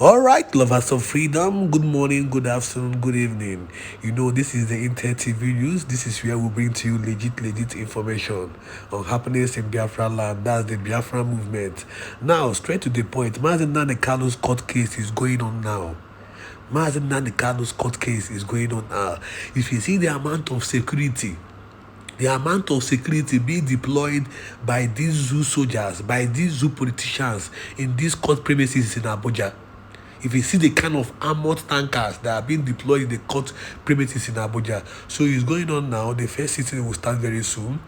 All right, lovers of freedom, good morning, good afternoon, good evening. This is the Inter TV News. This is where we bring to you legit information on happenings in Biafra land. That's the Biafra movement. Now, straight to the point, Mazen Kanu's court case is going on now. Mazen Kanu's court case is going on now. If you see the amount of security being deployed by these zoo soldiers, by these zoo politicians in these court premises in Abuja. If you see the kind of armored tankers that are being deployed in the court premises in Abuja. So it's going on now. The first sitting will start very soon.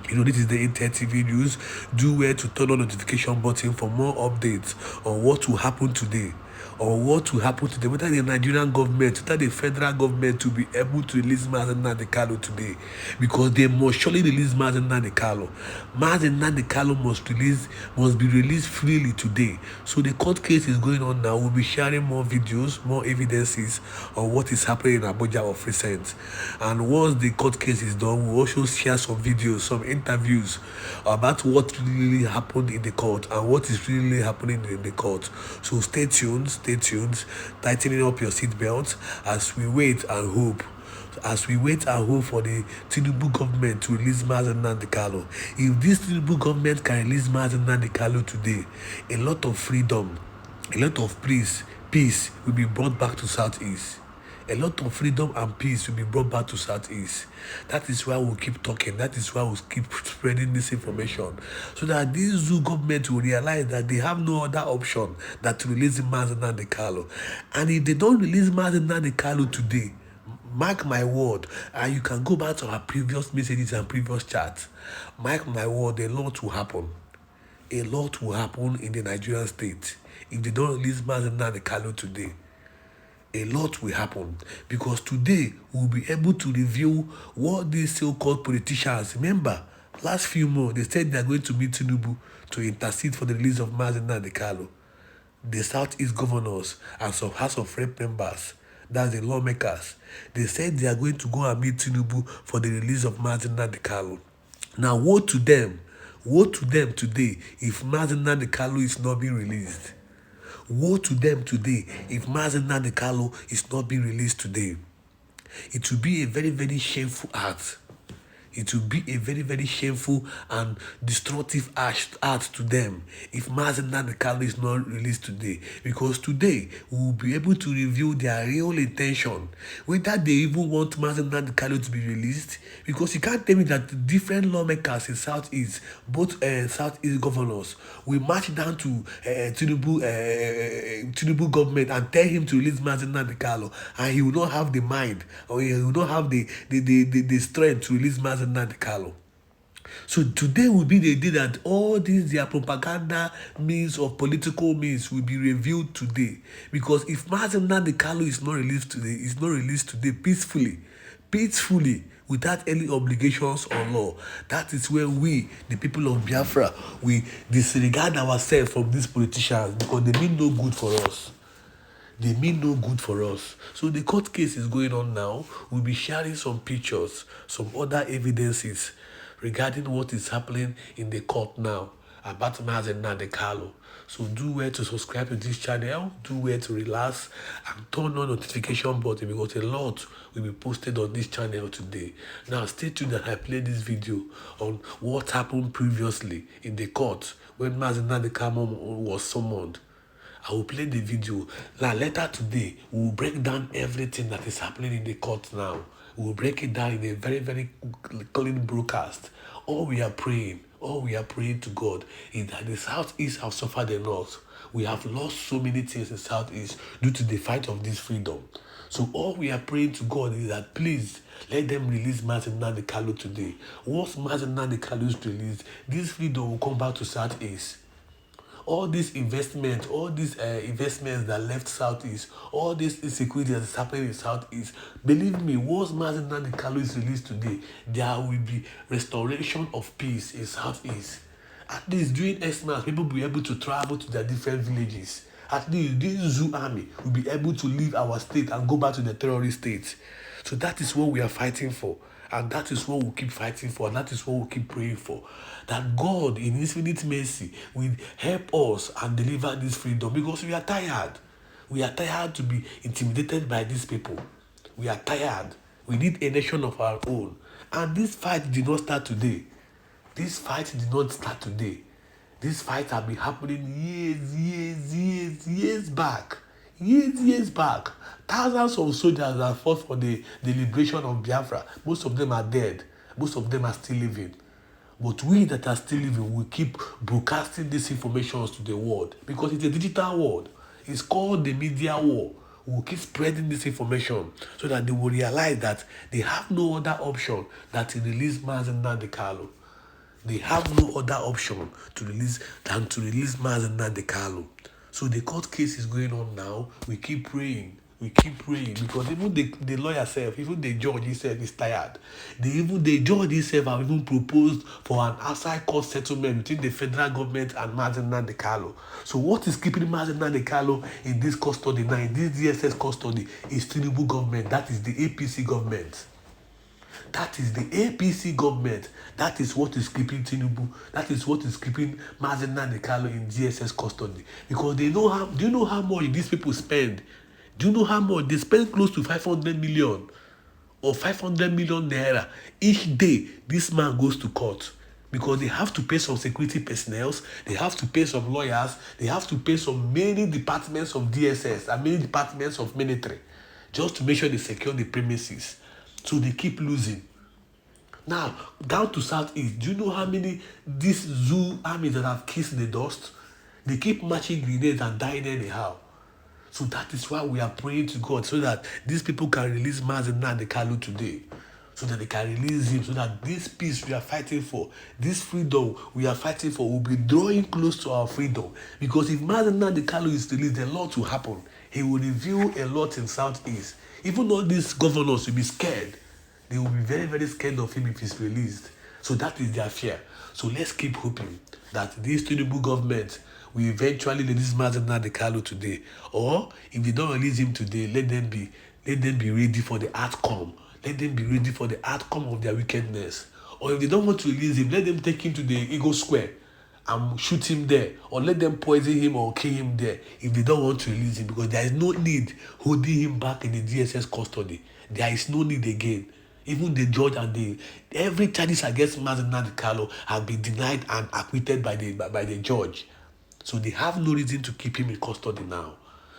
This is the Inter TV News. Do well to turn on the notification button for more updates on what will happen today. Whether the Nigerian government, whether the federal government will be able to release Mazen Nnamdi today, because they must surely release Mazen Nnamdi. Mazen Nnamdi must be released freely today. So the court case is going on now. We'll be sharing more videos, more evidences on what is happening in Abuja of recent. And once the court case is done, we'll also share some videos, some interviews about what really happened in the court and what is really happening in the court. So stay tuned, tightening up your seatbelts as we wait and hope. For the Tinubu government to release Mazen Nnamdi. If this Tinubu government can release Mazen Nnamdi today, a lot of freedom, a lot of peace will be brought back to Southeast. A lot of freedom and peace will be brought back to Southeast. That is why we'll keep talking. That is why we'll keep spreading this information. So that this zoo government will realize that they have no other option than to release Mazen Nnamdi. And if they don't release Mazen Nnamdi today, mark my word, and you can go back to our previous messages and previous chats. Mark my word, a lot will happen. A lot will happen in the Nigerian state if they don't release Mazen Nnamdi today. A lot will happen, because today we'll be able to review what these so-called politicians, remember, last few months they said they are going to meet Tinubu to intercede for the release of Mazen Nnamdi. The Southeast governors and some House of Rep members, that's the lawmakers, they said they are going to go and meet Tinubu for the release of Mazen Nnamdi. Now, woe to them today if Mazen Nnamdi is not being released. Woe to them today if Mazen Nnamdi is not being released today. It will be a very, very shameful act. It will be a very, very shameful and destructive act to them if Mazen Nnamdi is not released today. Because today, we will be able to reveal their real intention. Whether they even want Mazen Nnamdi to be released. Because you can't tell me that different lawmakers in Southeast, both Southeast governors, will march down to Tinubu government and tell him to release Mazen Nnamdi, and he will not have the mind, or he will not have the strength to release Mazen Nnamdi. So today will be the day that all these their propaganda means of political means will be revealed today. Because if Mazen Nnamdi is not released today peacefully, without any obligations or law, that is when we, the people of Biafra, we disregard ourselves from these politicians, because they mean no good for us. So the court case is going on now. We'll be sharing some pictures, some other evidences regarding what is happening in the court now about Mazen Nnamdi. So do well to subscribe to this channel, do well to relax and turn on notification button, because a lot will be posted on this channel today. Now stay tuned as I play this video on what happened previously in the court when Mazen Nnamdi was summoned. I will play the video. Now later today, we will break down everything that is happening in the court now. We will break it down in a very, very clean broadcast. All we are praying to God is that the Southeast have suffered enough. We have lost so many things in the Southeast due to the fight of this freedom. So all we are praying to God is that please let them release Mazen Nnamdi today. Once Mazen Nnamdi is released, this freedom will come back to Southeast. All these investments that left Southeast, all this insecurity that is happening in Southeast, believe me, once Mazen Nnamdi is released today, there will be restoration of peace in Southeast. At least during Xmas, people will be able to travel to their different villages. At least this zoo army will be able to leave our state and go back to the terrorist state. So that is what we are fighting for. And that is what we'll keep fighting for. And that is what we'll keep praying for. That God, in infinite mercy, will help us and deliver this freedom. Because we are tired. We are tired to be intimidated by these people. We are tired. We need a nation of our own. And this fight did not start today. This fight did not start today. This fight has been happening years back. Years back. Thousands of soldiers have fought for the liberation of Biafra. Most of them are dead. Most of them are still living. But we that are still living will keep broadcasting these informations to the world because it's a digital world. It's called the media war. We'll keep spreading this information so that they will realize that they have no other option than to release Nnamdi Kanu. They have no other option than to release Nnamdi Kanu. So the court case is going on now. We keep praying. Because even the lawyer self, even the judge himself is tired. The judge himself have even proposed for an outside court settlement between the federal government and Nnamdi Kanu. So what is keeping Nnamdi Kanu in this custody now, in this DSS custody, is Tinubu government. That is the APC government. That is the APC government. That is what is keeping Tinubu. That is what is keeping Nnamdi Kanu in DSS custody. Because do you know how much these people spend? Do you know how much? They spend close to 500 million or 500 million naira each day this man goes to court. Because they have to pay some security personnel, they have to pay some lawyers, they have to pay some many departments of DSS and many departments of military just to make sure they secure the premises. So they keep losing. Now, down to Southeast, do you know how many these zoo armies that have kissed the dust? They keep matching grenades and dying anyhow. So that is why we are praying to God so that these people can release Nnamdi Kanu today. So that they can release him, so that this peace we are fighting for, this freedom we are fighting for, will be drawing close to our freedom. Because if Nnamdi Kanu is released, a lot will happen. He will reveal a lot in Southeast. Even though these governors will be scared, they will be very, very scared of him if he's released. So that is their fear. So let's keep hoping that this Tinubu government will eventually release Nnamdi Kanu today. Or if they don't release him today, let them be ready for the outcome. Let them be ready for the outcome of their wickedness. Or if they don't want to release him, let them take him to the Eagle Square and shoot him there. Or let them poison him or kill him there if they don't want to release him. Because there is no need holding him back in the DSS custody. There is no need again. Even the judge and every charges against Nnamdi Kanu have been denied and acquitted by the judge. So they have no reason to keep him in custody now.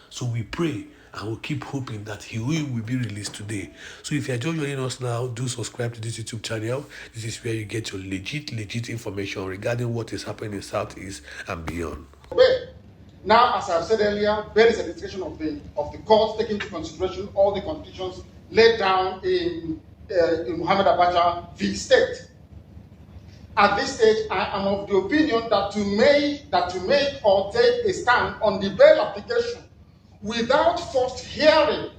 So we pray and we'll keep hoping that he will be released today. So if you're just joining us now, do subscribe to this YouTube channel. This is where you get your legit information regarding what is happening in Southeast and beyond. Now, as I've said earlier, there is a decision of the court taking into consideration all the conditions laid down in Muhammad Abacha v. State. At this stage, I am of the opinion that to make or take a stand on the bail application without first hearing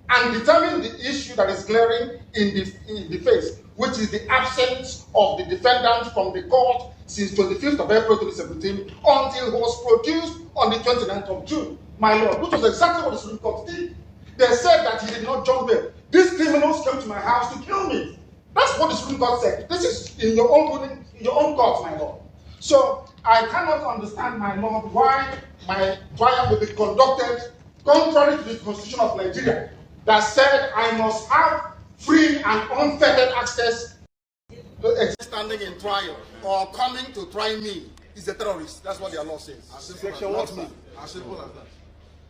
and determining the issue that is glaring in the face, which is the absence of the defendant from the court since 25th of April 2017 until he was produced on the 29th of June. My lord, which was exactly what the Supreme Court did. They said that he did not jump bail. These criminals came to my house to kill me. That's what the Supreme Court said. This is in your own court, my lord. So I cannot understand, my lord, why my trial will be conducted contrary to the Constitution of Nigeria that said I must have free and unfettered access to standing in trial or coming to try me is a terrorist. That's what their law says. Section what me? As simple as that.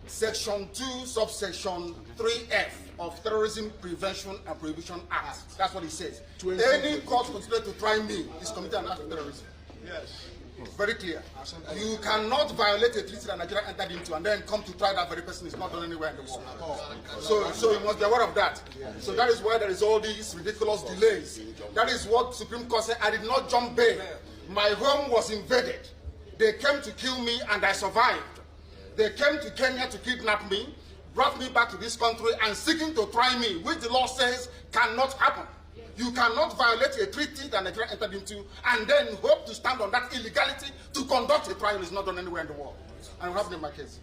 Section 2, subsection 3F of Terrorism Prevention and Prohibition Act. That's what it says. Any court considered to try me is committed an act of terrorism. Yes. Very clear. You cannot violate a treaty that Nigeria entered into and then come to try that very person. Is not done anywhere in the world. So you must be aware of that. So that is why there is all these ridiculous delays. That is what Supreme Court said. I did not jump bail. My home was invaded. They came to kill me and I survived. They came to Kenya to kidnap me, brought me back to this country and seeking to try me, which the law says cannot happen. You cannot violate a treaty that Nigeria entered into and then hope to stand on that illegality to conduct a trial. Is not done anywhere in the world. And what happened in my case.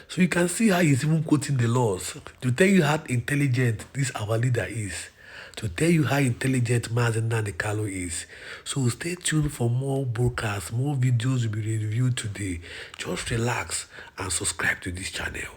So you can see how he's even quoting the laws to tell you how intelligent this our leader is. To tell you how intelligent Nnamdi Kanu is. So stay tuned for more broadcasts, more videos will be reviewed today. Just relax and subscribe to this channel.